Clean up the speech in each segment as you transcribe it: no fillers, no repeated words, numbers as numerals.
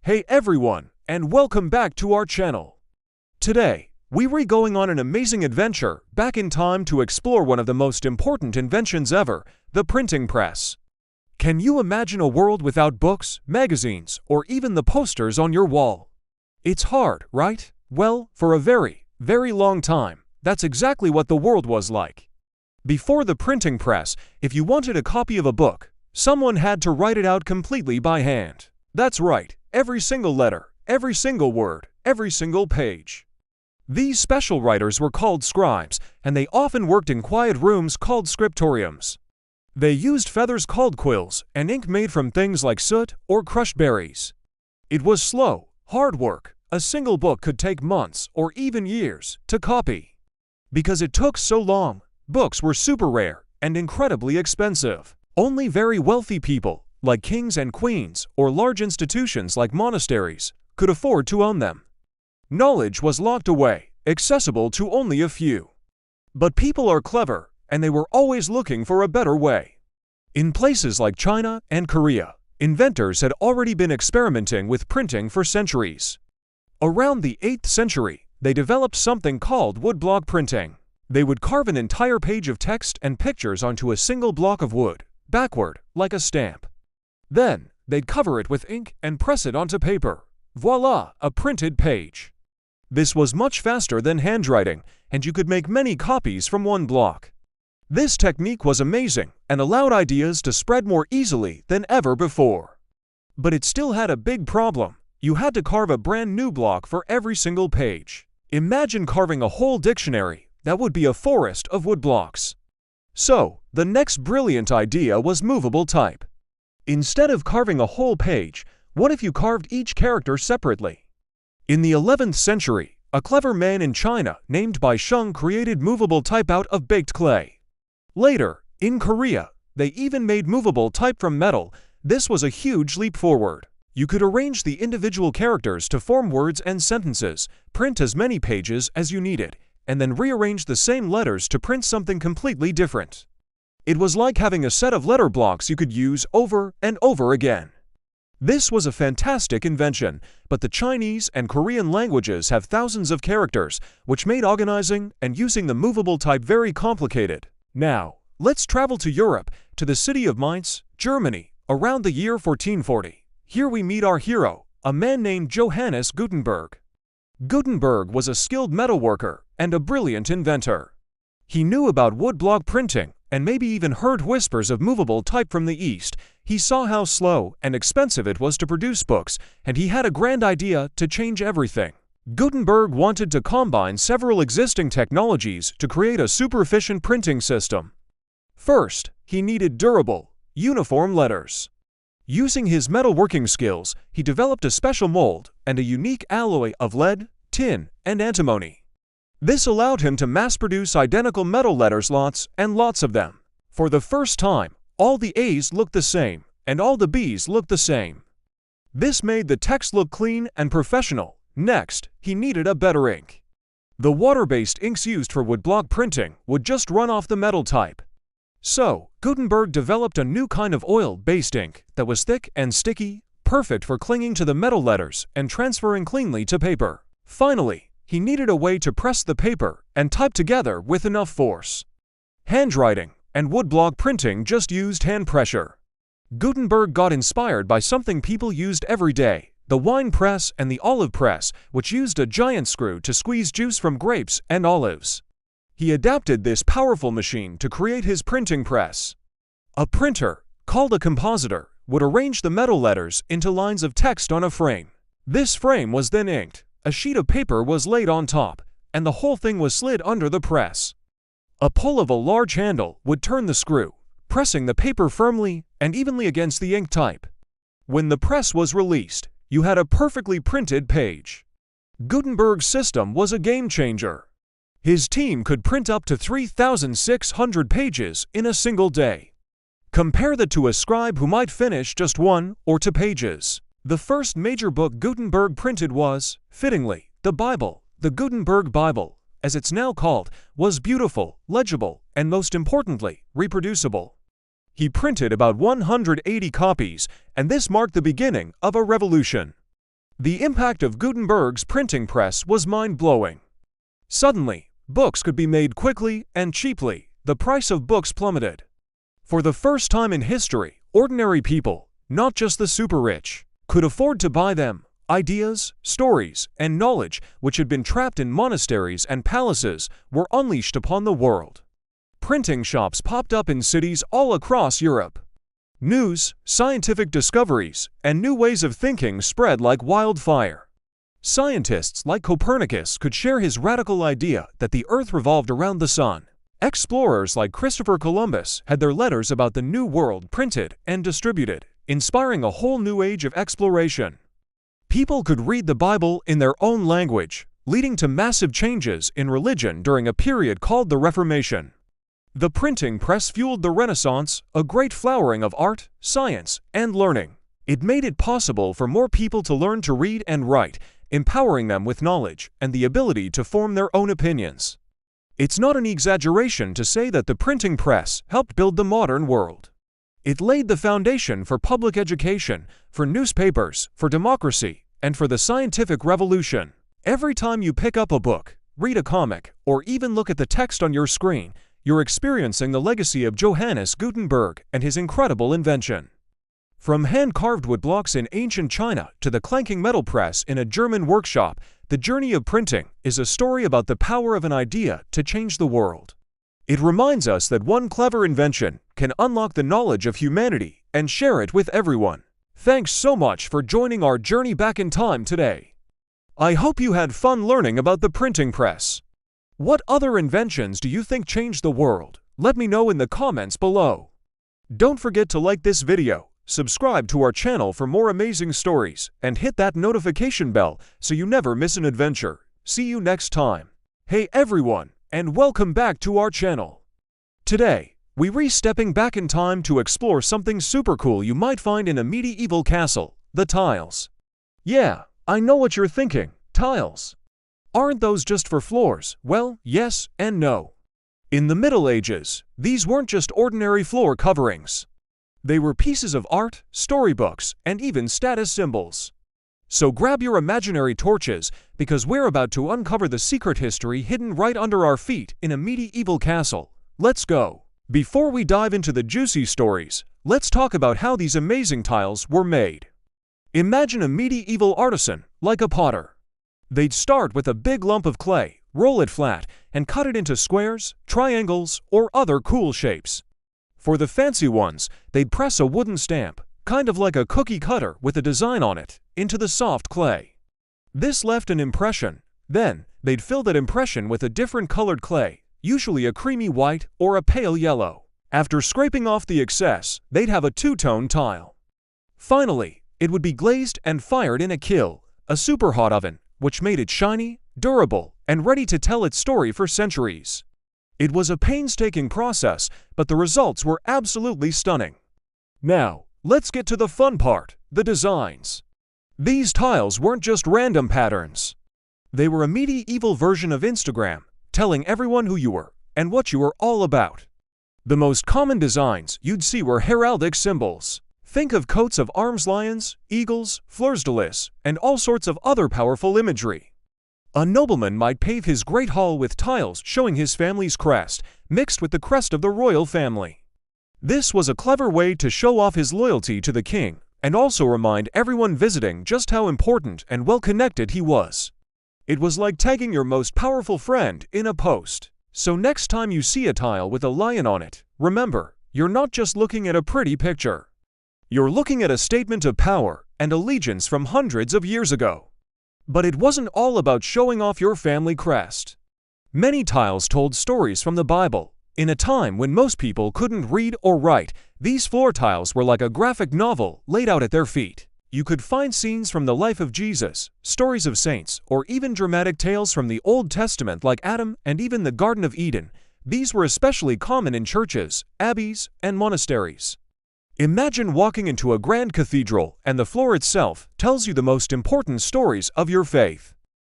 Hey everyone, and welcome back to our channel. Today, we're going on an amazing adventure back in time to explore one of the most important inventions ever, the printing press. Can you imagine a world without books, magazines, or even the posters on your wall? It's hard, right? Well, for a very, very long time, that's exactly what the world was like. Before the printing press, if you wanted a copy of a book, someone had to write it out completely by hand. That's right, every single letter, every single word, every single page. These special writers were called scribes, and they often worked in quiet rooms called scriptoriums. They used feathers called quills and ink made from things like soot or crushed berries. It was slow, hard work. A single book could take months or even years to copy. Because it took so long, books were super rare and incredibly expensive. Only very wealthy people, like kings and queens, or large institutions like monasteries, could afford to own them. Knowledge was locked away, accessible to only a few. But people are clever, and they were always looking for a better way. In places like China and Korea, inventors had already been experimenting with printing for centuries. Around the 8th century, they developed something called woodblock printing. They would carve an entire page of text and pictures onto a single block of wood, backward, like a stamp. Then, they'd cover it with ink and press it onto paper. Voila, a printed page. This was much faster than handwriting, and you could make many copies from one block. This technique was amazing and allowed ideas to spread more easily than ever before. But it still had a big problem. You had to carve a brand new block for every single page. Imagine carving a whole dictionary. That would be a forest of wood blocks. So, the next brilliant idea was movable type. Instead of carving a whole page, what if you carved each character separately? In the 11th century, a clever man in China named Bai Sheng created movable type out of baked clay. Later, in Korea, they even made movable type from metal. This was a huge leap forward. You could arrange the individual characters to form words and sentences, print as many pages as you needed, and then rearrange the same letters to print something completely different. It was like having a set of letter blocks you could use over and over again. This was a fantastic invention, but the Chinese and Korean languages have thousands of characters, which made organizing and using the movable type very complicated. Now, let's travel to Europe, to the city of Mainz, Germany, around the year 1440. Here we meet our hero, a man named Johannes Gutenberg. Gutenberg was a skilled metalworker and a brilliant inventor. He knew about woodblock printing and maybe even heard whispers of movable type from the East. He saw how slow and expensive it was to produce books, and he had a grand idea to change everything. Gutenberg wanted to combine several existing technologies to create a super-efficient printing system. First, he needed durable, uniform letters. Using his metalworking skills, he developed a special mold and a unique alloy of lead, tin, and antimony. This allowed him to mass-produce identical metal letters, lots and lots of them. For the first time, all the A's looked the same, and all the B's looked the same. This made the text look clean and professional. Next, he needed a better ink. The water-based inks used for woodblock printing would just run off the metal type. So, Gutenberg developed a new kind of oil-based ink that was thick and sticky, perfect for clinging to the metal letters and transferring cleanly to paper. Finally, he needed a way to press the paper and type together with enough force. Handwriting and woodblock printing just used hand pressure. Gutenberg got inspired by something people used every day, the wine press and the olive press, which used a giant screw to squeeze juice from grapes and olives. He adapted this powerful machine to create his printing press. A printer, called a compositor, would arrange the metal letters into lines of text on a frame. This frame was then inked, a sheet of paper was laid on top, and the whole thing was slid under the press. A pull of a large handle would turn the screw, pressing the paper firmly and evenly against the ink type. When the press was released, you had a perfectly printed page. Gutenberg's system was a game changer. His team could print up to 3,600 pages in a single day. Compare that to a scribe who might finish just 1 or 2 pages. The first major book Gutenberg printed was, fittingly, the Bible. The Gutenberg Bible, as it's now called, was beautiful, legible, and most importantly, reproducible. He printed about 180 copies, and this marked the beginning of a revolution. The impact of Gutenberg's printing press was mind-blowing. Suddenly, books could be made quickly and cheaply. The price of books plummeted. For the first time in history, ordinary people, not just the super-rich, could afford to buy them. Ideas, stories, and knowledge which had been trapped in monasteries and palaces were unleashed upon the world. Printing shops popped up in cities all across Europe. News, scientific discoveries, and new ways of thinking spread like wildfire. Scientists like Copernicus could share his radical idea that the Earth revolved around the sun. Explorers like Christopher Columbus had their letters about the New World printed and distributed, inspiring a whole new age of exploration. People could read the Bible in their own language, leading to massive changes in religion during a period called the Reformation. The printing press fueled the Renaissance, a great flowering of art, science, and learning. It made it possible for more people to learn to read and write, empowering them with knowledge and the ability to form their own opinions. It's not an exaggeration to say that the printing press helped build the modern world. It laid the foundation for public education, for newspapers, for democracy, and for the scientific revolution. Every time you pick up a book, read a comic, or even look at the text on your screen, you're experiencing the legacy of Johannes Gutenberg and his incredible invention. From hand-carved wood blocks in ancient China to the clanking metal press in a German workshop, the journey of printing is a story about the power of an idea to change the world. It reminds us that one clever invention can unlock the knowledge of humanity and share it with everyone. Thanks so much for joining our journey back in time today. I hope you had fun learning about the printing press. What other inventions do you think changed the world? Let me know in the comments below. Don't forget to like this video, subscribe to our channel for more amazing stories, and hit that notification bell so you never miss an adventure. See you next time. Hey everyone, and welcome back to our channel. Today, we're stepping back in time to explore something super cool you might find in a medieval castle, the tiles. Yeah, I know what you're thinking, tiles. Aren't those just for floors? Well, yes and no. In the Middle Ages, these weren't just ordinary floor coverings. They were pieces of art, storybooks, and even status symbols. So grab your imaginary torches, because we're about to uncover the secret history hidden right under our feet in a medieval castle. Let's go! Before we dive into the juicy stories, let's talk about how these amazing tiles were made. Imagine a medieval artisan, like a potter. They'd start with a big lump of clay, roll it flat, and cut it into squares, triangles, or other cool shapes. For the fancy ones, they'd press a wooden stamp, kind of like a cookie cutter with a design on it, into the soft clay. This left an impression. Then, they'd fill that impression with a different colored clay, usually a creamy white or a pale yellow. After scraping off the excess, they'd have a two-tone tile. Finally, it would be glazed and fired in a kiln, a super hot oven, which made it shiny, durable, and ready to tell its story for centuries. It was a painstaking process, but the results were absolutely stunning. Now, let's get to the fun part, the designs. These tiles weren't just random patterns. They were a medieval version of Instagram, telling everyone who you were and what you were all about. The most common designs you'd see were heraldic symbols. Think of coats of arms, lions, eagles, fleurs de lis, and all sorts of other powerful imagery. A nobleman might pave his great hall with tiles showing his family's crest, mixed with the crest of the royal family. This was a clever way to show off his loyalty to the king, and also remind everyone visiting just how important and well-connected he was. It was like tagging your most powerful friend in a post. So next time you see a tile with a lion on it, remember, you're not just looking at a pretty picture. You're looking at a statement of power and allegiance from hundreds of years ago. But it wasn't all about showing off your family crest. Many tiles told stories from the Bible. In a time when most people couldn't read or write, these floor tiles were like a graphic novel laid out at their feet. You could find scenes from the life of Jesus, stories of saints, or even dramatic tales from the Old Testament like Adam and even the Garden of Eden. These were especially common in churches, abbeys, and monasteries. Imagine walking into a grand cathedral and the floor itself tells you the most important stories of your faith.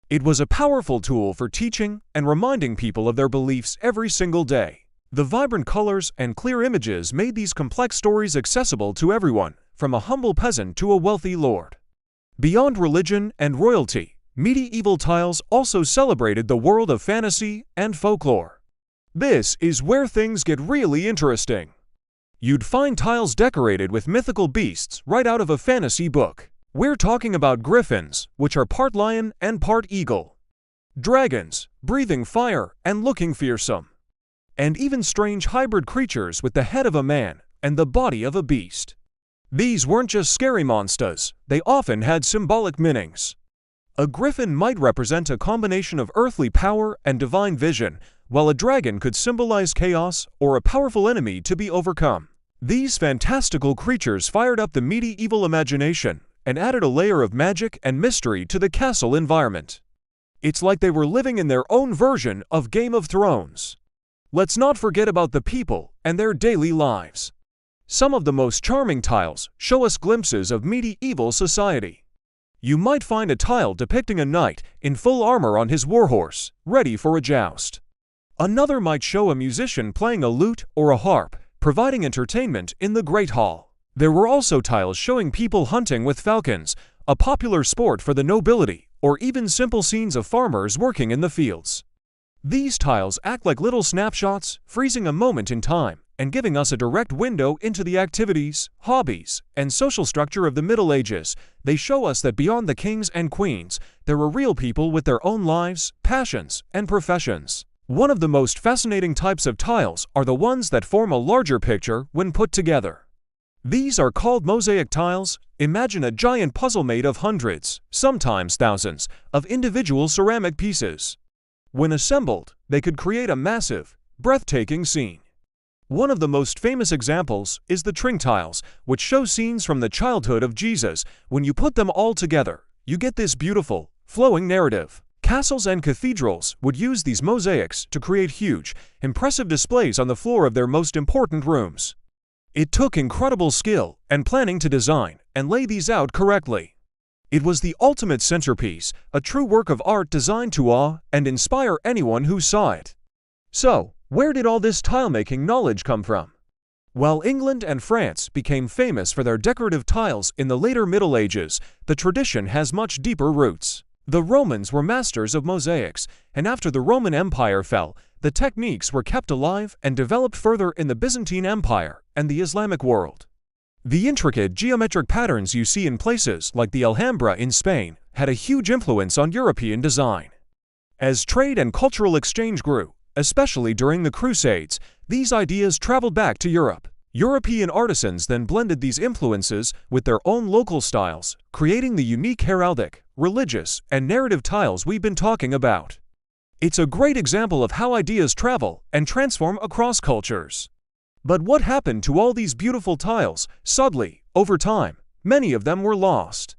It was a powerful tool for teaching and reminding people of their beliefs every single day. The vibrant colors and clear images made these complex stories accessible to everyone, from a humble peasant to a wealthy lord. Beyond religion and royalty, medieval tiles also celebrated the world of fantasy and folklore. This is where things get really interesting. You'd find tiles decorated with mythical beasts right out of a fantasy book. We're talking about griffins, which are part lion and part eagle. Dragons, breathing fire and looking fearsome. And even strange hybrid creatures with the head of a man and the body of a beast. These weren't just scary monsters, they often had symbolic meanings. A griffin might represent a combination of earthly power and divine vision, while a dragon could symbolize chaos or a powerful enemy to be overcome. These fantastical creatures fired up the medieval imagination and added a layer of magic and mystery to the castle environment. It's like they were living in their own version of Game of Thrones. Let's not forget about the people and their daily lives. Some of the most charming tiles show us glimpses of medieval society. You might find a tile depicting a knight in full armor on his warhorse, ready for a joust. Another might show a musician playing a lute or a harp, providing entertainment in the Great Hall. There were also tiles showing people hunting with falcons, a popular sport for the nobility, or even simple scenes of farmers working in the fields. These tiles act like little snapshots, freezing a moment in time and giving us a direct window into the activities, hobbies, and social structure of the Middle Ages. They show us that beyond the kings and queens, there were real people with their own lives, passions, and professions. One of the most fascinating types of tiles are the ones that form a larger picture when put together. These are called mosaic tiles. Imagine a giant puzzle made of hundreds, sometimes thousands, of individual ceramic pieces. When assembled, they could create a massive, breathtaking scene. One of the most famous examples is the Tring tiles, which show scenes from the childhood of Jesus. When you put them all together, you get this beautiful, flowing narrative. Castles and cathedrals would use these mosaics to create huge, impressive displays on the floor of their most important rooms. It took incredible skill and planning to design and lay these out correctly. It was the ultimate centerpiece, a true work of art designed to awe and inspire anyone who saw it. So, where did all this tile-making knowledge come from? While England and France became famous for their decorative tiles in the later Middle Ages, the tradition has much deeper roots. The Romans were masters of mosaics, and after the Roman Empire fell, the techniques were kept alive and developed further in the Byzantine Empire and the Islamic world. The intricate geometric patterns you see in places like the Alhambra in Spain had a huge influence on European design. As trade and cultural exchange grew, especially during the Crusades, these ideas traveled back to Europe. European artisans then blended these influences with their own local styles, creating the unique heraldic, religious, and narrative tiles we've been talking about. It's a great example of how ideas travel and transform across cultures. But what happened to all these beautiful tiles? Suddenly, over time, many of them were lost.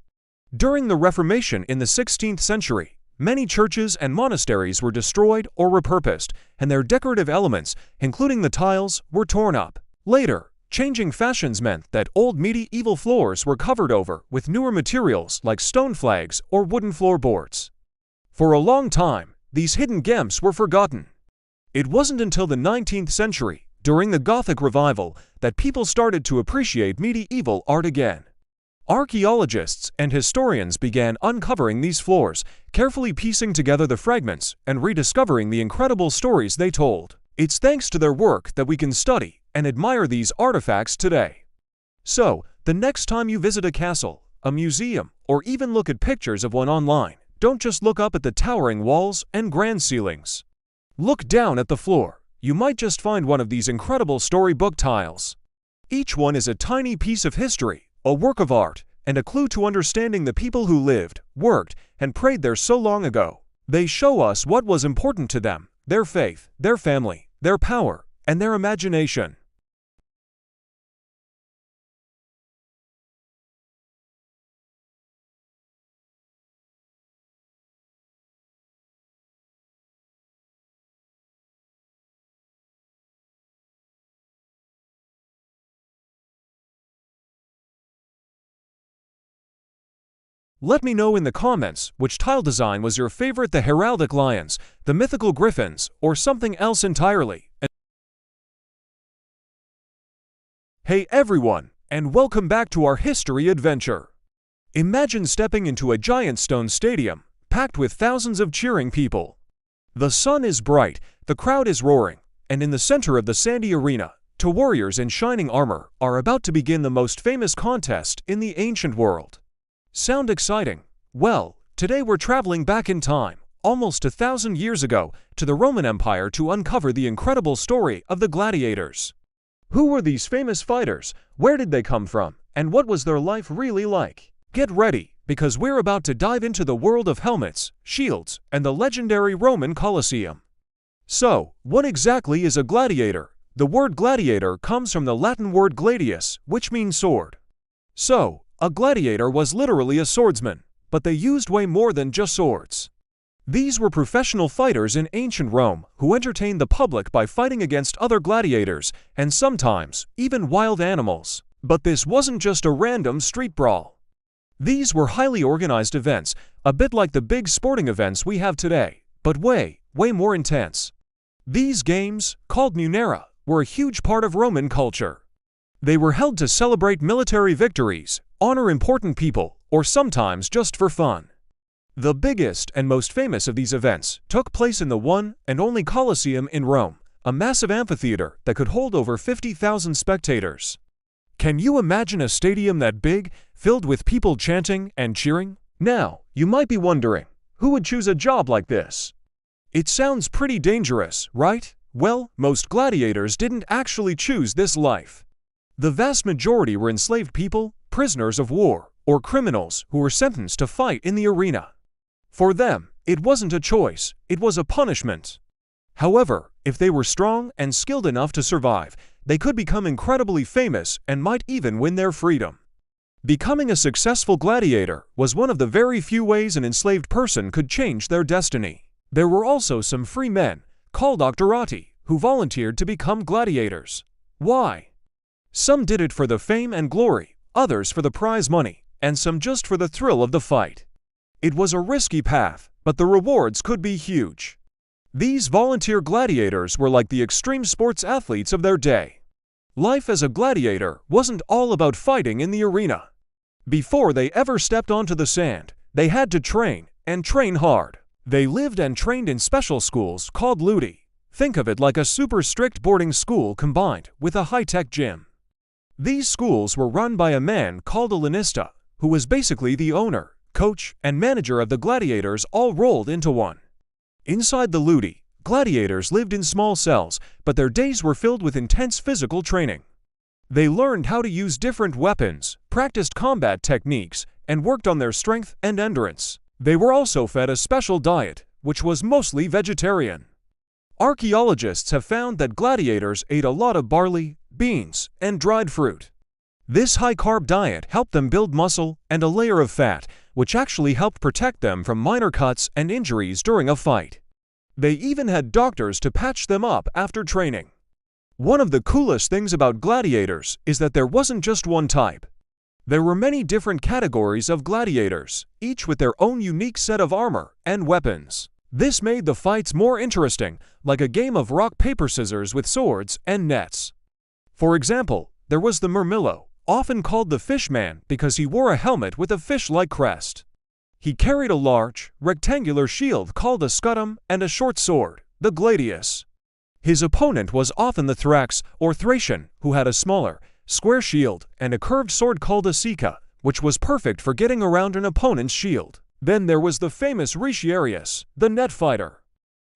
During the Reformation in the 16th century, many churches and monasteries were destroyed or repurposed, and their decorative elements, including the tiles, were torn up. Later, changing fashions meant that old medieval floors were covered over with newer materials like stone flags or wooden floorboards. For a long time, these hidden gems were forgotten. It wasn't until the 19th century, during the Gothic revival, that people started to appreciate medieval art again. Archaeologists and historians began uncovering these floors, carefully piecing together the fragments and rediscovering the incredible stories they told. It's thanks to their work that we can study and admire these artifacts today. So, the next time you visit a castle, a museum, or even look at pictures of one online, don't just look up at the towering walls and grand ceilings. Look down at the floor. You might just find one of these incredible storybook tiles. Each one is a tiny piece of history, a work of art, and a clue to understanding the people who lived, worked, and prayed there so long ago. They show us what was important to them, their faith, their family, their power, and their imagination. Let me know in the comments which tile design was your favorite: the heraldic lions, the mythical griffins, or something else entirely. Hey everyone, and welcome back to our history adventure. Imagine stepping into a giant stone stadium, packed with thousands of cheering people. The sun is bright, the crowd is roaring, and in the center of the sandy arena, two warriors in shining armor are about to begin the most famous contest in the ancient world. Sound exciting? Well, today we're traveling back in time, almost 1,000 years ago, to the Roman Empire to uncover the incredible story of the gladiators. Who were these famous fighters? Where did they come from? And what was their life really like? Get ready, because we're about to dive into the world of helmets, shields, and the legendary Roman Colosseum. So, what exactly is a gladiator? The word gladiator comes from the Latin word gladius, which means sword. So, a gladiator was literally a swordsman, but they used way more than just swords. These were professional fighters in ancient Rome who entertained the public by fighting against other gladiators and sometimes even wild animals. But this wasn't just a random street brawl. These were highly organized events, a bit like the big sporting events we have today, but way more intense. These games, called munera, were a huge part of Roman culture. They were held to celebrate military victories, honor important people, or sometimes just for fun. The biggest and most famous of these events took place in the one and only Colosseum in Rome, a massive amphitheater that could hold over 50,000 spectators. Can you imagine a stadium that big, filled with people chanting and cheering? Now, you might be wondering, who would choose a job like this? It sounds pretty dangerous, right? Well, most gladiators didn't actually choose this life. The vast majority were enslaved people, prisoners of war, or criminals who were sentenced to fight in the arena. For them, it wasn't a choice, it was a punishment. However, if they were strong and skilled enough to survive, they could become incredibly famous and might even win their freedom. Becoming a successful gladiator was one of the very few ways an enslaved person could change their destiny. There were also some free men, called octorati, who volunteered to become gladiators. Why? Some did it for the fame and glory, others for the prize money, and some just for the thrill of the fight. It was a risky path, but the rewards could be huge. These volunteer gladiators were like the extreme sports athletes of their day. Life as a gladiator wasn't all about fighting in the arena. Before they ever stepped onto the sand, they had to train, and train hard. They lived and trained in special schools called ludi. Think of it like a super strict boarding school combined with a high-tech gym. These schools were run by a man called a lanista, who was basically the owner, coach, and manager of the gladiators all rolled into one. Inside the ludi, gladiators lived in small cells, but their days were filled with intense physical training. They learned how to use different weapons, practiced combat techniques, and worked on their strength and endurance. They were also fed a special diet, which was mostly vegetarian. Archaeologists have found that gladiators ate a lot of barley, beans, and dried fruit. This high-carb diet helped them build muscle and a layer of fat, which actually helped protect them from minor cuts and injuries during a fight. They even had doctors to patch them up after training. One of the coolest things about gladiators is that there wasn't just one type. There were many different categories of gladiators, each with their own unique set of armor and weapons. This made the fights more interesting, like a game of rock, paper, scissors with swords and nets. For example, there was the Murmillo, often called the Fishman because he wore a helmet with a fish-like crest. He carried a large, rectangular shield called a scutum and a short sword, the gladius. His opponent was often the Thrax or Thracian, who had a smaller, square shield and a curved sword called a sica, which was perfect for getting around an opponent's shield. Then there was the famous Retiarius, the net fighter.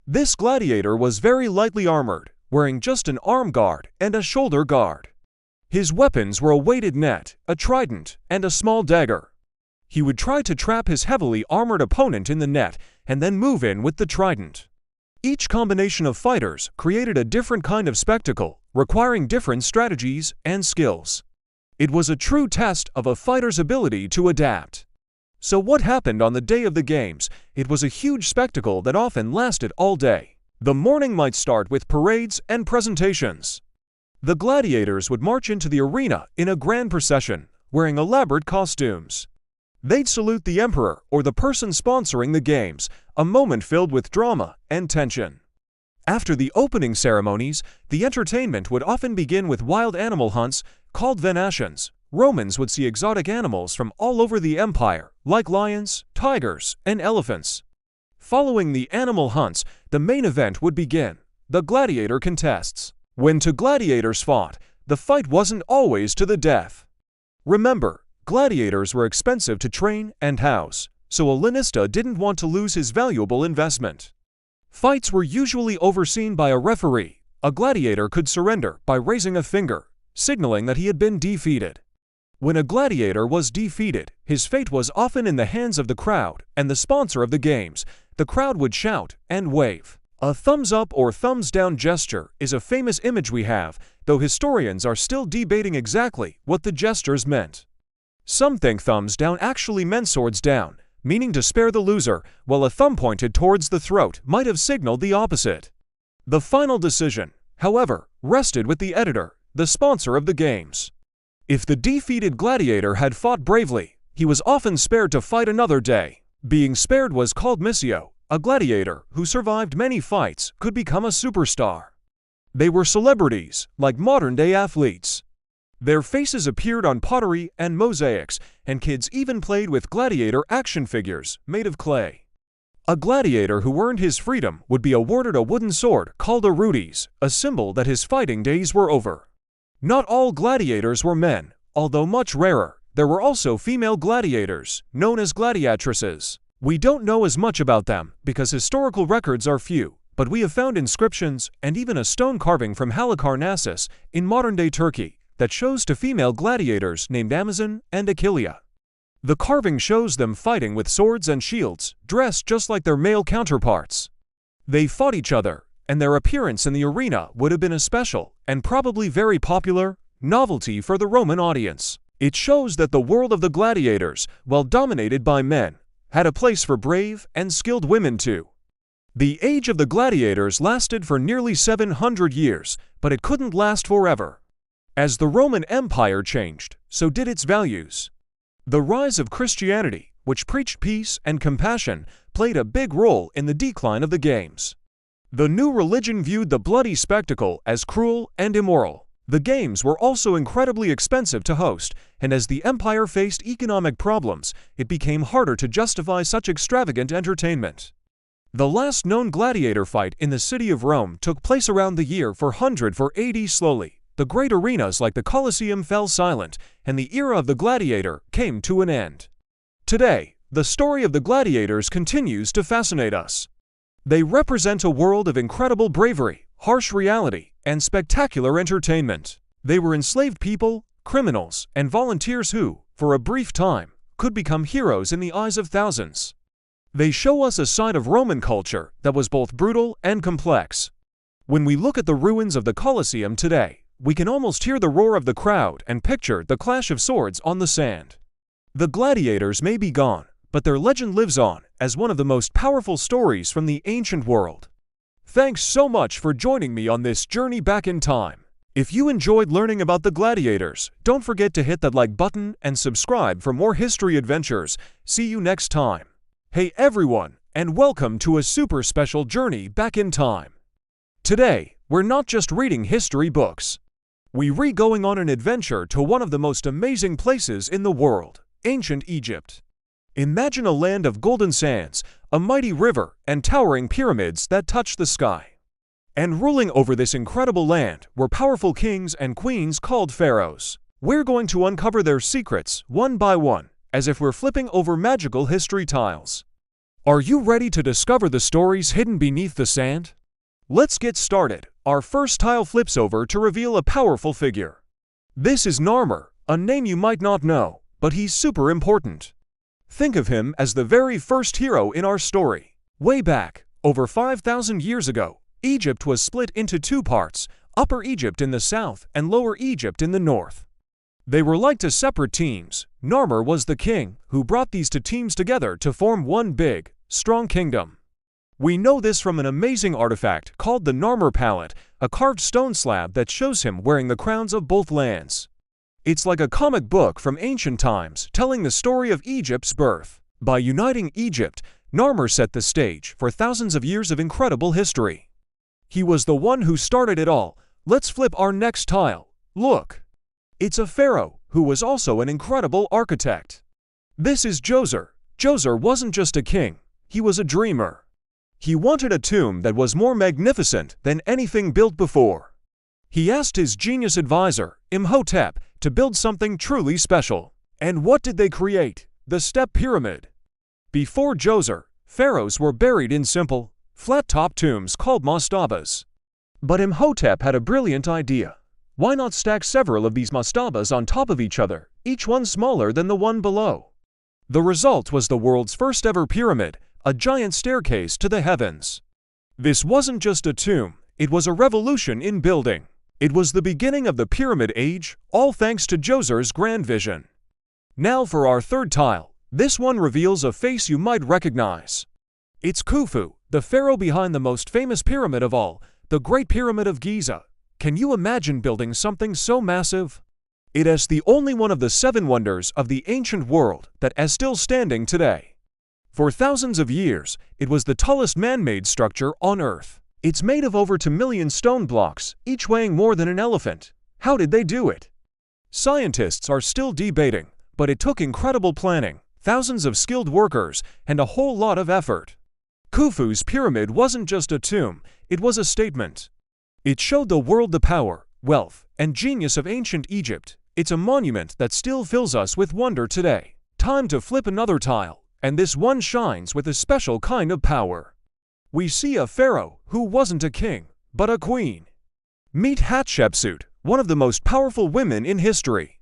This gladiator was very lightly armored, wearing just an arm guard and a shoulder guard. His weapons were a weighted net, a trident, and a small dagger. He would try to trap his heavily armored opponent in the net and then move in with the trident. Each combination of fighters created a different kind of spectacle, requiring different strategies and skills. It was a true test of a fighter's ability to adapt. So what happened on the day of the games? It was a huge spectacle that often lasted all day. The morning might start with parades and presentations. The gladiators would march into the arena in a grand procession, wearing elaborate costumes. They'd salute the emperor or the person sponsoring the games, a moment filled with drama and tension. After the opening ceremonies, the entertainment would often begin with wild animal hunts called venations, Romans would see exotic animals from all over the empire, like lions, tigers, and elephants. Following the animal hunts, the main event would begin, the gladiator contests. When two gladiators fought, the fight wasn't always to the death. Remember, gladiators were expensive to train and house, so a lanista didn't want to lose his valuable investment. Fights were usually overseen by a referee. A gladiator could surrender by raising a finger, signaling that he had been defeated. When a gladiator was defeated, his fate was often in the hands of the crowd and the sponsor of the games. The crowd would shout and wave. A thumbs up or thumbs down gesture is a famous image we have, though historians are still debating exactly what the gestures meant. Some think thumbs down actually meant swords down, meaning to spare the loser, while a thumb pointed towards the throat might have signaled the opposite. The final decision, however, rested with the editor, the sponsor of the games. If the defeated gladiator had fought bravely, he was often spared to fight another day. Being spared was called missio. A gladiator who survived many fights could become a superstar. They were celebrities, like modern-day athletes. Their faces appeared on pottery and mosaics, and kids even played with gladiator action figures made of clay. A gladiator who earned his freedom would be awarded a wooden sword called a rudis, a symbol that his fighting days were over. Not all gladiators were men, although much rarer. There were also female gladiators, known as gladiatrices. We don't know as much about them because historical records are few, but we have found inscriptions and even a stone carving from Halicarnassus in modern-day Turkey that shows two female gladiators named Amazon and Achillea. The carving shows them fighting with swords and shields, dressed just like their male counterparts. They fought each other, and their appearance in the arena would have been a special, and probably very popular, novelty for the Roman audience. It shows that the world of the gladiators, while dominated by men, had a place for brave and skilled women too. The age of the gladiators lasted for nearly 700 years, but it couldn't last forever. As the Roman Empire changed, so did its values. The rise of Christianity, which preached peace and compassion, played a big role in the decline of the games. The new religion viewed the bloody spectacle as cruel and immoral. The games were also incredibly expensive to host, and as the empire faced economic problems, it became harder to justify such extravagant entertainment. The last known gladiator fight in the city of Rome took place around the year 400 AD. Slowly, the great arenas like the Colosseum fell silent, and the era of the gladiator came to an end. Today, the story of the gladiators continues to fascinate us. They represent a world of incredible bravery, harsh reality, and spectacular entertainment. They were enslaved people, criminals, and volunteers who, for a brief time, could become heroes in the eyes of thousands. They show us a side of Roman culture that was both brutal and complex. When we look at the ruins of the Colosseum today, we can almost hear the roar of the crowd and picture the clash of swords on the sand. The gladiators may be gone, but their legend lives on as one of the most powerful stories from the ancient world. Thanks so much for joining me on this journey back in time. If you enjoyed learning about the gladiators, don't forget to hit that like button and subscribe for more history adventures. See you next time. Hey everyone, and welcome to a super special journey back in time. Today, we're not just reading history books. We're going on an adventure to one of the most amazing places in the world, ancient Egypt. Imagine a land of golden sands, a mighty river, and towering pyramids that touch the sky. And ruling over this incredible land were powerful kings and queens called pharaohs. We're going to uncover their secrets one by one, as if we're flipping over magical history tiles. Are you ready to discover the stories hidden beneath the sand? Let's get started. Our first tile flips over to reveal a powerful figure. This is Narmer, a name you might not know, but he's super important. Think of him as the very first hero in our story. Way back, over 5,000 years ago, Egypt was split into two parts, Upper Egypt in the south and Lower Egypt in the north. They were like two separate teams. Narmer was the king, who brought these two teams together to form one big, strong kingdom. We know this from an amazing artifact called the Narmer Palette, a carved stone slab that shows him wearing the crowns of both lands. It's like a comic book from ancient times telling the story of Egypt's birth. By uniting Egypt, Narmer set the stage for thousands of years of incredible history. He was the one who started it all. Let's flip our next tile. Look! It's a pharaoh who was also an incredible architect. This is Djoser. Djoser wasn't just a king, he was a dreamer. He wanted a tomb that was more magnificent than anything built before. He asked his genius advisor, Imhotep, to build something truly special. And what did they create? The Step Pyramid. Before Djoser, pharaohs were buried in simple, flat-top tombs called mastabas. But Imhotep had a brilliant idea. Why not stack several of these mastabas on top of each other, each one smaller than the one below? The result was the world's first ever pyramid, a giant staircase to the heavens. This wasn't just a tomb, it was a revolution in building. It was the beginning of the Pyramid Age, all thanks to Djoser's grand vision. Now for our third tile. This one reveals a face you might recognize. It's Khufu, the pharaoh behind the most famous pyramid of all, the Great Pyramid of Giza. Can you imagine building something so massive? It is the only one of the 7 wonders of the ancient world that is still standing today. For thousands of years, it was the tallest man-made structure on Earth. It's made of over 2 million stone blocks, each weighing more than an elephant. How did they do it? Scientists are still debating, but it took incredible planning, thousands of skilled workers, and a whole lot of effort. Khufu's pyramid wasn't just a tomb, it was a statement. It showed the world the power, wealth, and genius of ancient Egypt. It's a monument that still fills us with wonder today. Time to flip another tile, and this one shines with a special kind of power. We see a pharaoh who wasn't a king, but a queen. Meet Hatshepsut, one of the most powerful women in history.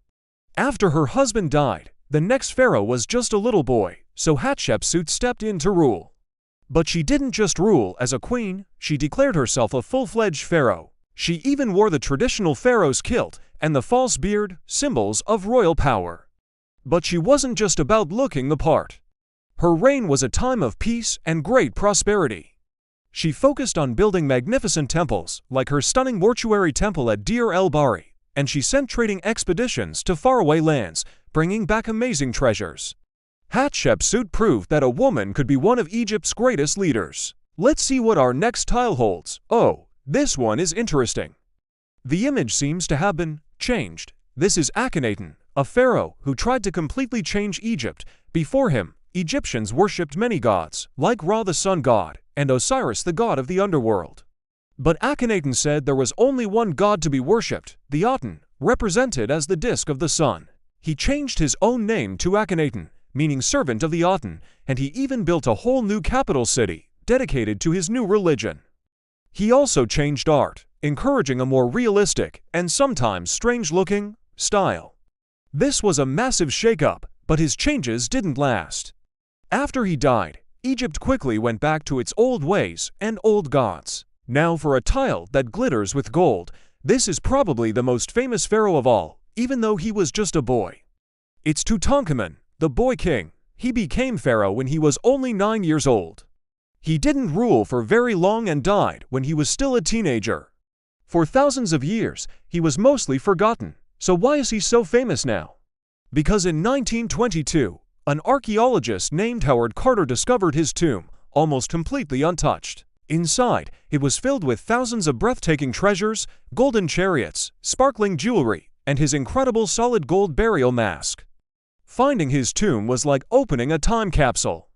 After her husband died, the next pharaoh was just a little boy, so Hatshepsut stepped in to rule. But she didn't just rule as a queen, she declared herself a full-fledged pharaoh. She even wore the traditional pharaoh's kilt and the false beard, symbols of royal power. But she wasn't just about looking the part. Her reign was a time of peace and great prosperity. She focused on building magnificent temples, like her stunning mortuary temple at Deir el-Bahari, and she sent trading expeditions to faraway lands, bringing back amazing treasures. Hatshepsut proved that a woman could be one of Egypt's greatest leaders. Let's see what our next tile holds. Oh, this one is interesting. The image seems to have been changed. This is Akhenaten, a pharaoh who tried to completely change Egypt. Before him, Egyptians worshipped many gods, like Ra the sun god, and Osiris the god of the underworld. But Akhenaten said there was only one god to be worshipped, the Aten, represented as the disk of the sun. He changed his own name to Akhenaten, meaning servant of the Aten, and he even built a whole new capital city, dedicated to his new religion. He also changed art, encouraging a more realistic, and sometimes strange-looking, style. This was a massive shakeup, but his changes didn't last. After he died, Egypt quickly went back to its old ways and old gods. Now for a tile that glitters with gold. This is probably the most famous pharaoh of all, even though he was just a boy. It's Tutankhamun, the boy king. He became pharaoh when he was only 9 years old. He didn't rule for very long and died when he was still a teenager. For thousands of years, he was mostly forgotten. So why is he so famous now? Because in 1922, an archaeologist named Howard Carter discovered his tomb, almost completely untouched. Inside, it was filled with thousands of breathtaking treasures, golden chariots, sparkling jewelry, and his incredible solid gold burial mask. Finding his tomb was like opening a time capsule.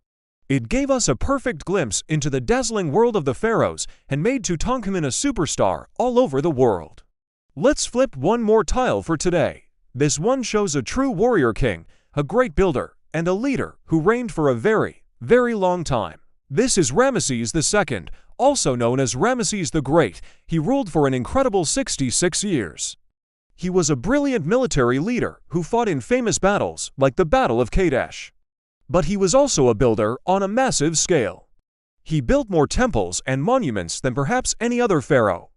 It gave us a perfect glimpse into the dazzling world of the pharaohs and made Tutankhamun a superstar all over the world. Let's flip one more tile for today. This one shows a true warrior king, a great builder, and a leader who reigned for a very, very long time. This is Ramesses II, also known as Ramesses the Great. He ruled for an incredible 66 years. He was a brilliant military leader who fought in famous battles like the Battle of Kadesh. But he was also a builder on a massive scale. He built more temples and monuments than perhaps any other pharaoh.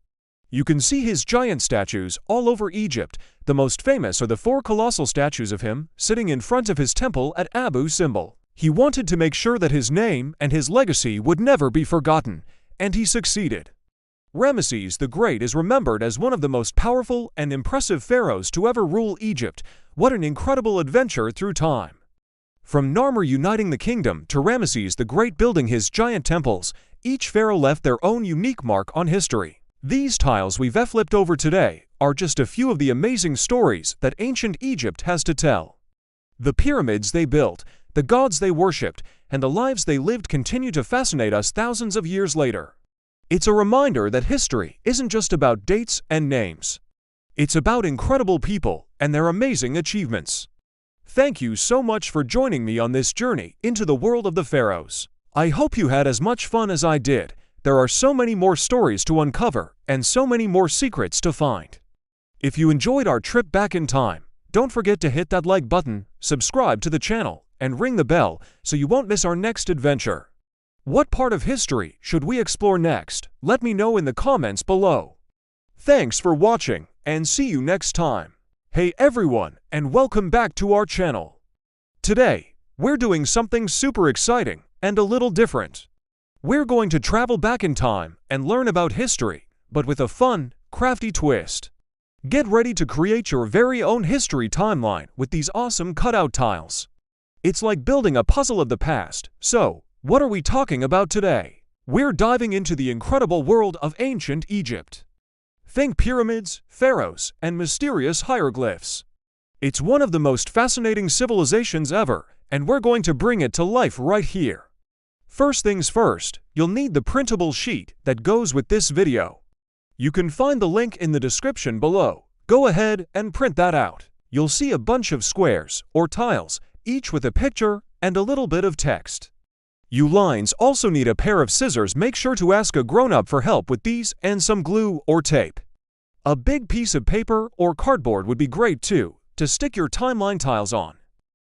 You can see his giant statues all over Egypt. The most famous are the 4 colossal statues of him sitting in front of his temple at Abu Simbel. He wanted to make sure that his name and his legacy would never be forgotten, and he succeeded. Ramesses the Great is remembered as one of the most powerful and impressive pharaohs to ever rule Egypt. What an incredible adventure through time! From Narmer uniting the kingdom to Ramesses the Great building his giant temples, each pharaoh left their own unique mark on history. These tiles we've flipped over today are just a few of the amazing stories that ancient Egypt has to tell. The pyramids they built, the gods they worshipped, and the lives they lived continue to fascinate us thousands of years later. It's a reminder that history isn't just about dates and names. It's about incredible people and their amazing achievements. Thank you so much for joining me on this journey into the world of the pharaohs. I hope you had as much fun as I did. There are so many more stories to uncover and so many more secrets to find. If you enjoyed our trip back in time, don't forget to hit that like button, subscribe to the channel, and ring the bell so you won't miss our next adventure. What part of history should we explore next? Let me know in the comments below. Thanks for watching, and see you next time. Hey everyone, and welcome back to our channel. Today, we're doing something super exciting and a little different. We're going to travel back in time and learn about history, but with a fun, crafty twist. Get ready to create your very own history timeline with these awesome cutout tiles. It's like building a puzzle of the past. So, what are we talking about today? We're diving into the incredible world of ancient Egypt. Think pyramids, pharaohs, and mysterious hieroglyphs. It's one of the most fascinating civilizations ever, and we're going to bring it to life right here. First things first, you'll need the printable sheet that goes with this video. You can find the link in the description below. Go ahead and print that out. You'll see a bunch of squares, or tiles, each with a picture and a little bit of text. You lines also need a pair of scissors. Make sure to ask a grown-up for help with these and some glue or tape. A big piece of paper or cardboard would be great too, to stick your timeline tiles on.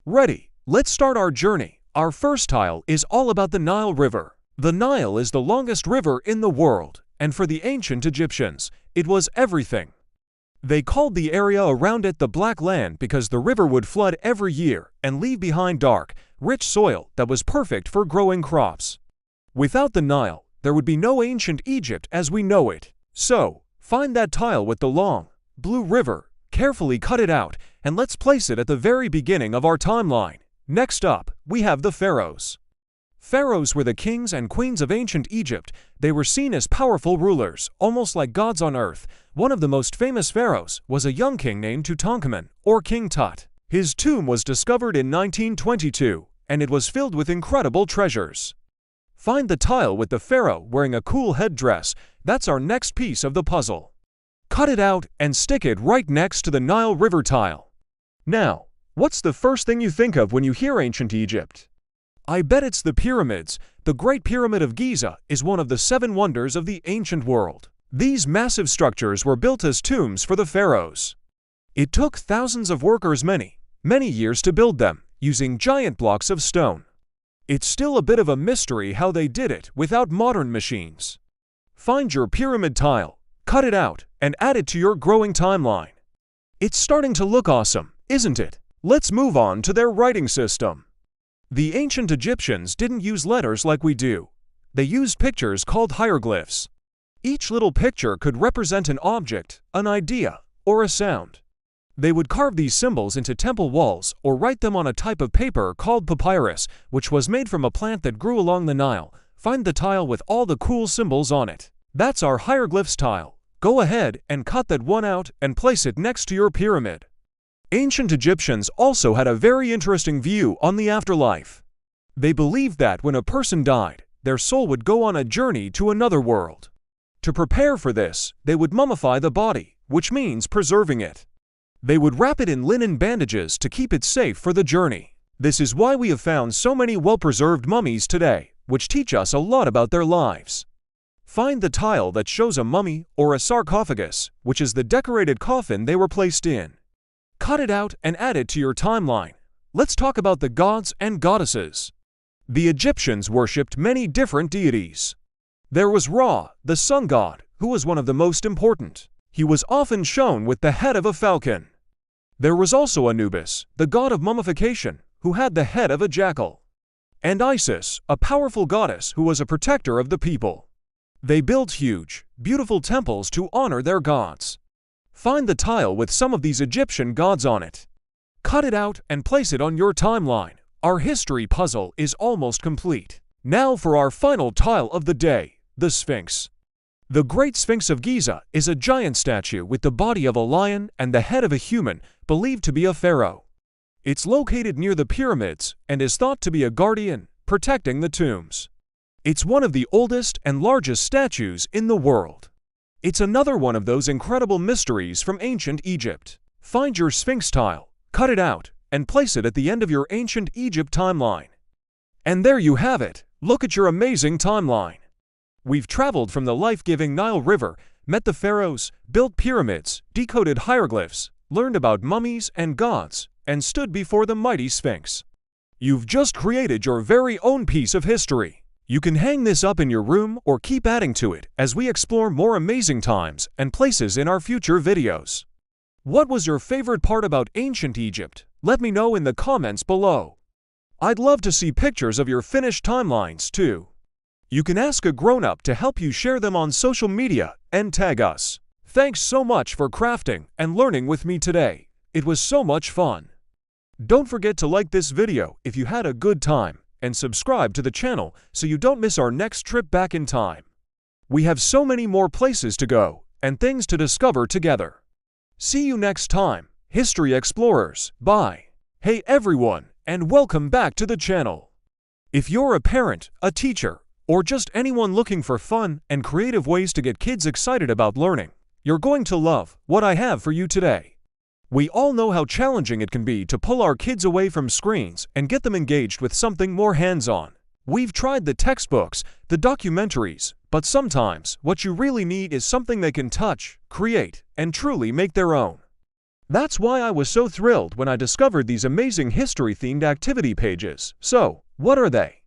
Ready? Let's start our journey. Our first tile is all about the Nile River. The Nile is the longest river in the world, and for the ancient Egyptians, it was everything. They called the area around it the Black Land because the river would flood every year and leave behind dark, rich soil that was perfect for growing crops. Without the Nile, there would be no ancient Egypt as we know it. So, find that tile with the long, blue river, carefully cut it out, and let's place it at the very beginning of our timeline. Next up, we have the pharaohs. Pharaohs were the kings and queens of ancient Egypt. They were seen as powerful rulers, almost like gods on earth. One of the most famous pharaohs was a young king named Tutankhamun, or King Tut. His tomb was discovered in 1922, and it was filled with incredible treasures. Find the tile with the pharaoh wearing a cool headdress. That's our next piece of the puzzle. Cut it out and stick it right next to the Nile River tile. Now, what's the first thing you think of when you hear ancient Egypt? I bet it's the pyramids. The Great Pyramid of Giza is one of the 7 wonders of the ancient world. These massive structures were built as tombs for the pharaohs. It took thousands of workers many years to build them, using giant blocks of stone. It's still a bit of a mystery how they did it without modern machines. Find your pyramid tile, cut it out, and add it to your growing timeline. It's starting to look awesome, isn't it? Let's move on to their writing system. The ancient Egyptians didn't use letters like we do. They used pictures called hieroglyphs. Each little picture could represent an object, an idea, or a sound. They would carve these symbols into temple walls or write them on a type of paper called papyrus, which was made from a plant that grew along the Nile. Find the tile with all the cool symbols on it. That's our hieroglyphs tile. Go ahead and cut that one out and place it next to your pyramid. Ancient Egyptians also had a very interesting view on the afterlife. They believed that when a person died, their soul would go on a journey to another world. To prepare for this, they would mummify the body, which means preserving it. They would wrap it in linen bandages to keep it safe for the journey. This is why we have found so many well-preserved mummies today, which teach us a lot about their lives. Find the tile that shows a mummy or a sarcophagus, which is the decorated coffin they were placed in. Cut it out and add it to your timeline. Let's talk about the gods and goddesses. The Egyptians worshipped many different deities. There was Ra, the sun god, who was one of the most important. He was often shown with the head of a falcon. There was also Anubis, the god of mummification, who had the head of a jackal. And Isis, a powerful goddess who was a protector of the people. They built huge, beautiful temples to honor their gods. Find the tile with some of these Egyptian gods on it. Cut it out and place it on your timeline. Our history puzzle is almost complete. Now for our final tile of the day, the Sphinx. The Great Sphinx of Giza is a giant statue with the body of a lion and the head of a human, believed to be a pharaoh. It's located near the pyramids and is thought to be a guardian, protecting the tombs. It's one of the oldest and largest statues in the world. It's another one of those incredible mysteries from ancient Egypt. Find your Sphinx tile, cut it out, and place it at the end of your ancient Egypt timeline. And there you have it. Look at your amazing timeline. We've traveled from the life-giving Nile River, met the pharaohs, built pyramids, decoded hieroglyphs, learned about mummies and gods, and stood before the mighty Sphinx. You've just created your very own piece of history. You can hang this up in your room or keep adding to it as we explore more amazing times and places in our future videos. What was your favorite part about ancient Egypt? Let me know in the comments below. I'd love to see pictures of your finished timelines too. You can ask a grown-up to help you share them on social media and tag us. Thanks so much for crafting and learning with me today. It was so much fun. Don't forget to like this video if you had a good time and subscribe to the channel so you don't miss our next trip back in time. We have so many more places to go and things to discover together. See you next time, History Explorers. Bye. Hey everyone, and welcome back to the channel. If you're a parent, a teacher, or just anyone looking for fun and creative ways to get kids excited about learning, you're going to love what I have for you today. We all know how challenging it can be to pull our kids away from screens and get them engaged with something more hands-on. We've tried the textbooks, the documentaries, but sometimes what you really need is something they can touch, create, and truly make their own. That's why I was so thrilled when I discovered these amazing history-themed activity pages. So, what are they?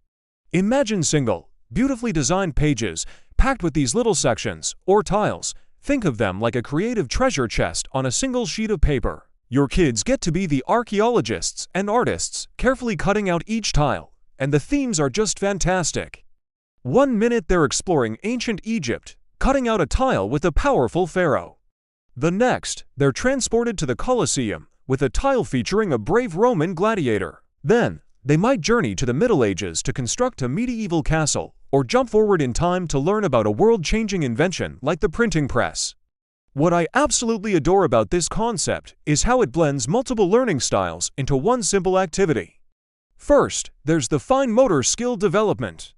Imagine single, beautifully designed pages packed with these little sections or tiles. Think of them like a creative treasure chest on a single sheet of paper. Your kids get to be the archaeologists and artists, carefully cutting out each tile, and the themes are just fantastic. 1 minute they're exploring ancient Egypt, cutting out a tile with a powerful pharaoh. The next, they're transported to the Colosseum with a tile featuring a brave Roman gladiator. Then, they might journey to the Middle Ages to construct a medieval castle, or jump forward in time to learn about a world-changing invention like the printing press. What I absolutely adore about this concept is how it blends multiple learning styles into one simple activity. First, there's the fine motor skill development.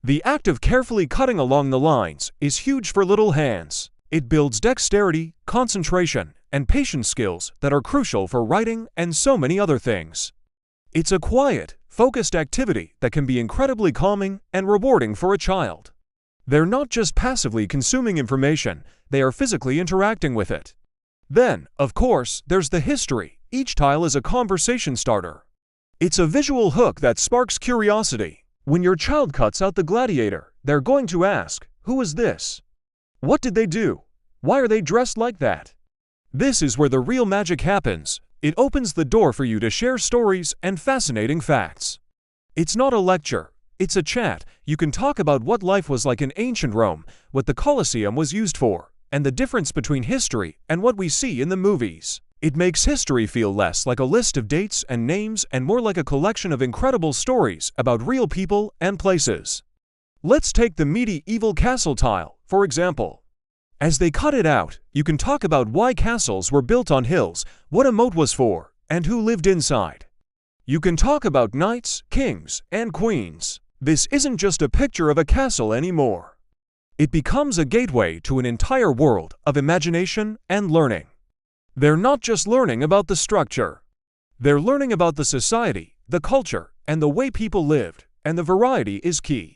The act of carefully cutting along the lines is huge for little hands. It builds dexterity, concentration, and patience skills that are crucial for writing and so many other things. It's a quiet, focused activity that can be incredibly calming and rewarding for a child. They're not just passively consuming information, they are physically interacting with it. Then, of course, there's the history. Each tile is a conversation starter. It's a visual hook that sparks curiosity. When your child cuts out the gladiator, they're going to ask, "Who is this? What did they do? Why are they dressed like that?" This is where the real magic happens. It opens the door for you to share stories and fascinating facts. It's not a lecture, it's a chat. You can talk about what life was like in ancient Rome, what the Colosseum was used for, and the difference between history and what we see in the movies. It makes history feel less like a list of dates and names and more like a collection of incredible stories about real people and places. Let's take the medieval castle tile, for example. As they cut it out, you can talk about why castles were built on hills, what a moat was for, and who lived inside. You can talk about knights, kings, and queens. This isn't just a picture of a castle anymore. It becomes a gateway to an entire world of imagination and learning. They're not just learning about the structure. They're learning about the society, the culture, and the way people lived, and the variety is key.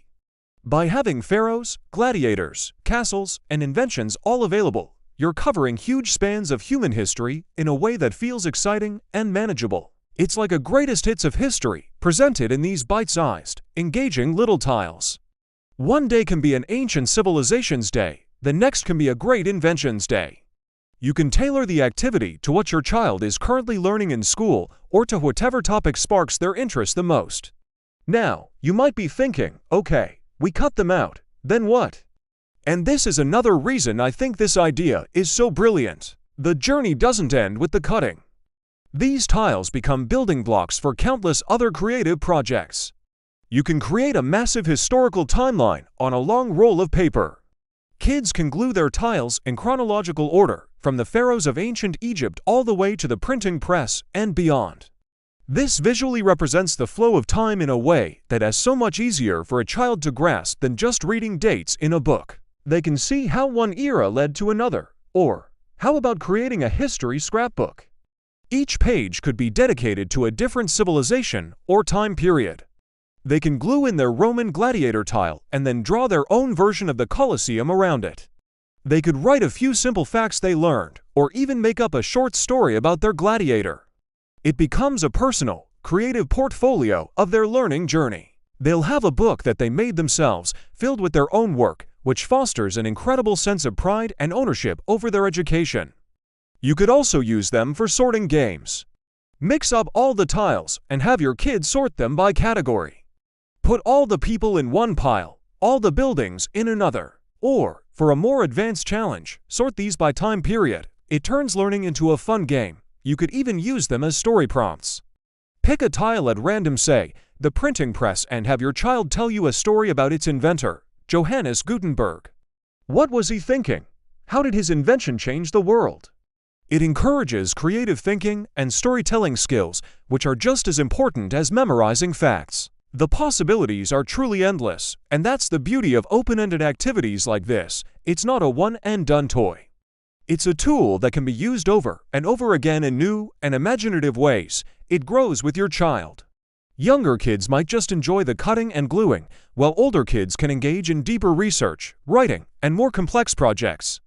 By having pharaohs, gladiators, castles, and inventions all available, you're covering huge spans of human history in a way that feels exciting and manageable. It's like a greatest hits of history, presented in these bite-sized, engaging little tiles. One day can be an ancient civilization's day, the next can be a great inventions day. You can tailor the activity to what your child is currently learning in school or to whatever topic sparks their interest the most. Now, you might be thinking, okay, we cut them out, then what? And this is another reason I think this idea is so brilliant. The journey doesn't end with the cutting. These tiles become building blocks for countless other creative projects. You can create a massive historical timeline on a long roll of paper. Kids can glue their tiles in chronological order, from the pharaohs of ancient Egypt all the way to the printing press and beyond. This visually represents the flow of time in a way that is so much easier for a child to grasp than just reading dates in a book. They can see how one era led to another, or how about creating a history scrapbook? Each page could be dedicated to a different civilization or time period. They can glue in their Roman gladiator tile and then draw their own version of the Colosseum around it. They could write a few simple facts they learned, or even make up a short story about their gladiator. It becomes a personal, creative portfolio of their learning journey. They'll have a book that they made themselves, filled with their own work, which fosters an incredible sense of pride and ownership over their education. You could also use them for sorting games. Mix up all the tiles and have your kids sort them by category. Put all the people in one pile, all the buildings in another. Or, for a more advanced challenge, sort these by time period. It turns learning into a fun game. You could even use them as story prompts. Pick a tile at random, say, the printing press, and have your child tell you a story about its inventor, Johannes Gutenberg. What was he thinking? How did his invention change the world? It encourages creative thinking and storytelling skills, which are just as important as memorizing facts. The possibilities are truly endless, and that's the beauty of open-ended activities like this. It's not a one-and-done toy. It's a tool that can be used over and over again in new and imaginative ways. It grows with your child. Younger kids might just enjoy the cutting and gluing, while older kids can engage in deeper research, writing, and more complex projects.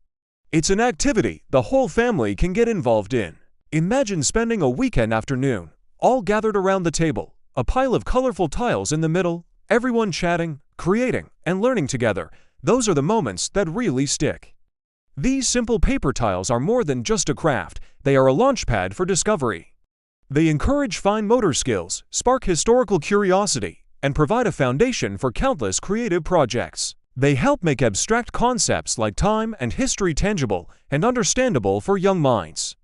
It's an activity the whole family can get involved in. Imagine spending a weekend afternoon, all gathered around the table, a pile of colorful tiles in the middle, everyone chatting, creating, and learning together. Those are the moments that really stick. These simple paper tiles are more than just a craft, they are a launchpad for discovery. They encourage fine motor skills, spark historical curiosity, and provide a foundation for countless creative projects. They help make abstract concepts like time and history tangible and understandable for young minds.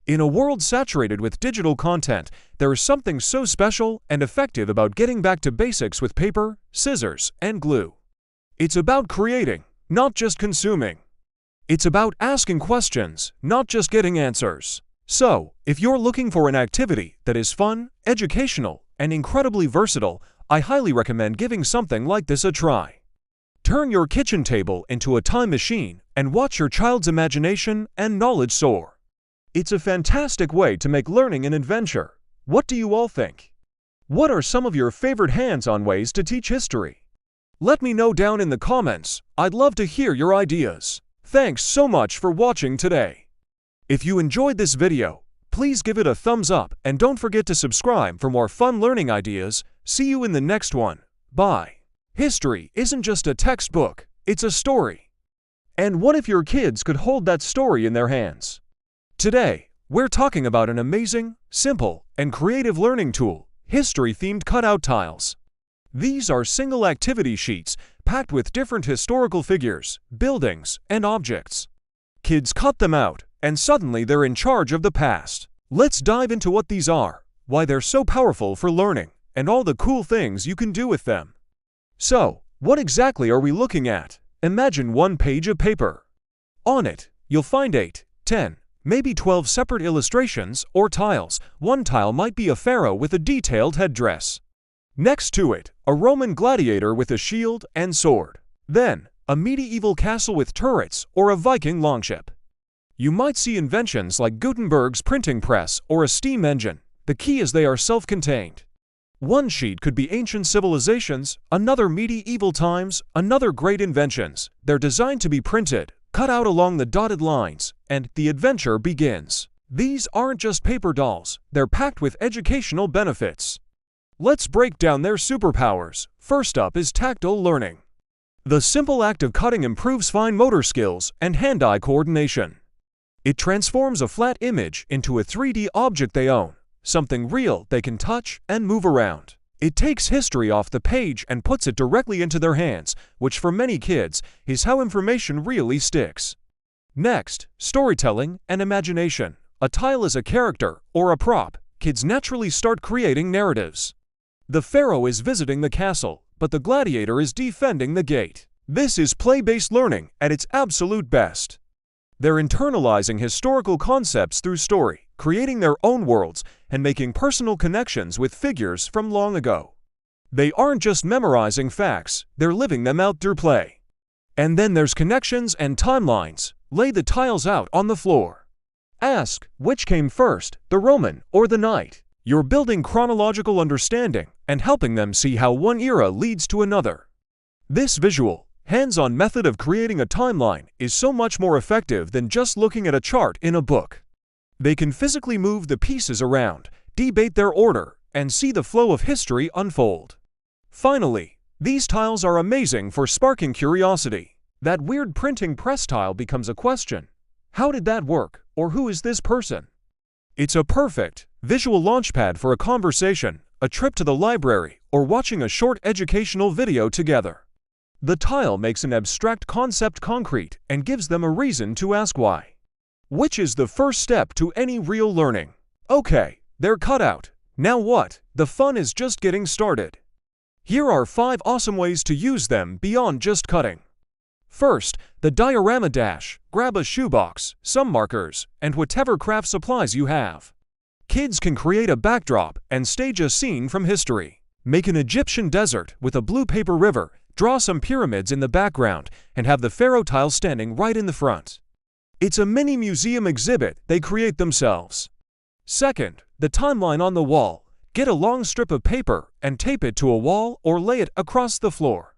In a world saturated with digital content, there is something so special and effective about getting back to basics with paper, scissors, and glue. It's about creating, not just consuming. It's about asking questions, not just getting answers. So, if you're looking for an activity that is fun, educational, and incredibly versatile, I highly recommend giving something like this a try. Turn your kitchen table into a time machine and watch your child's imagination and knowledge soar. It's a fantastic way to make learning an adventure. What do you all think? What are some of your favorite hands-on ways to teach history? Let me know down in the comments. I'd love to hear your ideas. Thanks so much for watching today. If you enjoyed this video, please give it a thumbs up and don't forget to subscribe for more fun learning ideas. See you in the next one. Bye. History isn't just a textbook, it's a story. And what if your kids could hold that story in their hands? Today, we're talking about an amazing, simple, and creative learning tool, history-themed cutout tiles. These are single activity sheets packed with different historical figures, buildings, and objects. Kids cut them out, and suddenly they're in charge of the past. Let's dive into what these are, why they're so powerful for learning, and all the cool things you can do with them. So, what exactly are we looking at? Imagine one page of paper. On it, you'll find 8, 10, maybe 12 separate illustrations or tiles. One tile might be a pharaoh with a detailed headdress. Next to it, a Roman gladiator with a shield and sword. Then, a medieval castle with turrets or a Viking longship. You might see inventions like Gutenberg's printing press or a steam engine. The key is they are self-contained. One sheet could be ancient civilizations, another medieval times, another great inventions. They're designed to be printed, cut out along the dotted lines, and the adventure begins. These aren't just paper dolls, they're packed with educational benefits. Let's break down their superpowers. First up is tactile learning. The simple act of cutting improves fine motor skills and hand-eye coordination. It transforms a flat image into a 3D object they own, something real they can touch and move around. It takes history off the page and puts it directly into their hands, which for many kids is how information really sticks. Next, storytelling and imagination. A tile is a character or a prop. Kids naturally start creating narratives. The pharaoh is visiting the castle, but the gladiator is defending the gate. This is play-based learning at its absolute best. They're internalizing historical concepts through story, creating their own worlds, and making personal connections with figures from long ago. They aren't just memorizing facts, they're living them out through play. And then there's connections and timelines. Lay the tiles out on the floor. Ask, which came first, the Roman or the knight? You're building chronological understanding and helping them see how one era leads to another. This visual, hands-on method of creating a timeline is so much more effective than just looking at a chart in a book. They can physically move the pieces around, debate their order, and see the flow of history unfold. Finally, these tiles are amazing for sparking curiosity. That weird printing press tile becomes a question. How did that work? Or who is this person? It's a perfect visual launchpad for a conversation, a trip to the library, or watching a short educational video together. The tile makes an abstract concept concrete and gives them a reason to ask why. Which is the first step to any real learning. Okay, they're cut out. Now what? The fun is just getting started. Here are 5 awesome ways to use them beyond just cutting. First, the diorama dash. Grab a shoebox, some markers, and whatever craft supplies you have. Kids can create a backdrop and stage a scene from history. Make an Egyptian desert with a blue paper river, draw some pyramids in the background, and have the pharaoh tile standing right in the front. It's a mini museum exhibit they create themselves. Second, the timeline on the wall. Get a long strip of paper and tape it to a wall or lay it across the floor.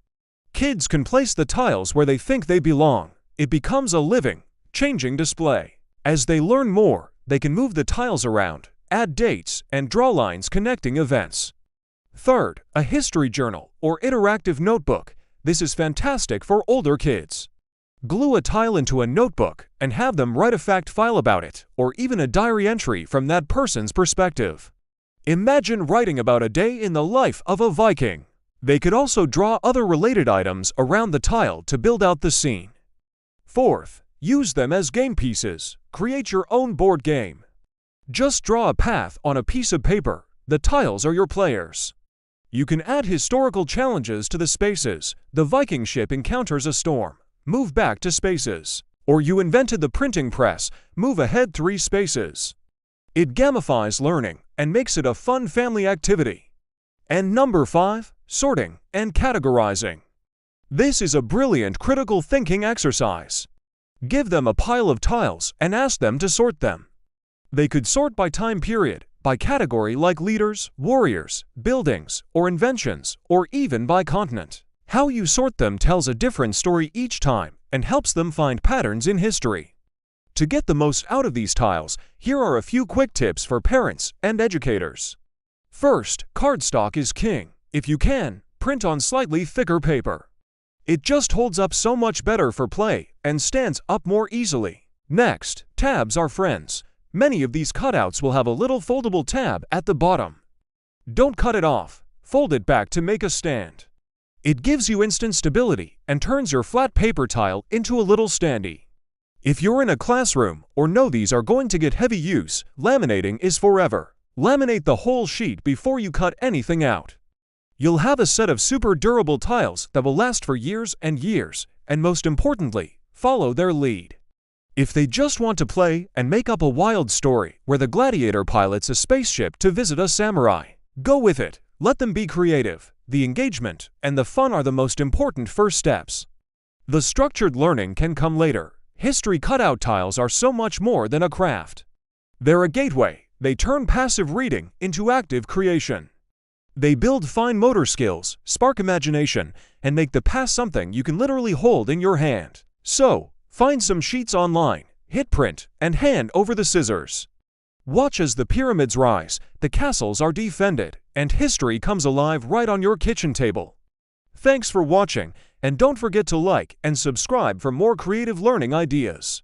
Kids can place the tiles where they think they belong. It becomes a living, changing display. As they learn more, they can move the tiles around, add dates, and draw lines connecting events. Third, a history journal or interactive notebook. This is fantastic for older kids. Glue a tile into a notebook and have them write a fact file about it, or even a diary entry from that person's perspective. Imagine writing about a day in the life of a Viking. They could also draw other related items around the tile to build out the scene. Fourth, use them as game pieces. Create your own board game. Just draw a path on a piece of paper. The tiles are your players. You can add historical challenges to the spaces. The Viking ship encounters a storm. Move back to spaces. Or you invented the printing press. Move ahead 3 spaces. It gamifies learning and makes it a fun family activity. And number 5, sorting and categorizing. This is a brilliant critical thinking exercise. Give them a pile of tiles and ask them to sort them. They could sort by time period, by category like leaders, warriors, buildings, or inventions, or even by continent. How you sort them tells a different story each time and helps them find patterns in history. To get the most out of these tiles, here are a few quick tips for parents and educators. First, cardstock is king. If you can, print on slightly thicker paper. It just holds up so much better for play and stands up more easily. Next, tabs are friends. Many of these cutouts will have a little foldable tab at the bottom. Don't cut it off. Fold it back to make a stand. It gives you instant stability and turns your flat paper tile into a little standee. If you're in a classroom or know these are going to get heavy use, laminating is forever. Laminate the whole sheet before you cut anything out. You'll have a set of super durable tiles that will last for years and years, and most importantly, follow their lead. If they just want to play and make up a wild story where the gladiator pilots a spaceship to visit a samurai, go with it. Let them be creative. The engagement and the fun are the most important first steps. The structured learning can come later. History cutout tiles are so much more than a craft. They're a gateway. They turn passive reading into active creation. They build fine motor skills, spark imagination, and make the past something you can literally hold in your hand. So, find some sheets online, hit print, and hand over the scissors. Watch as the pyramids rise, the castles are defended, and history comes alive right on your kitchen table. Thanks for watching, and don't forget to like and subscribe for more creative learning ideas.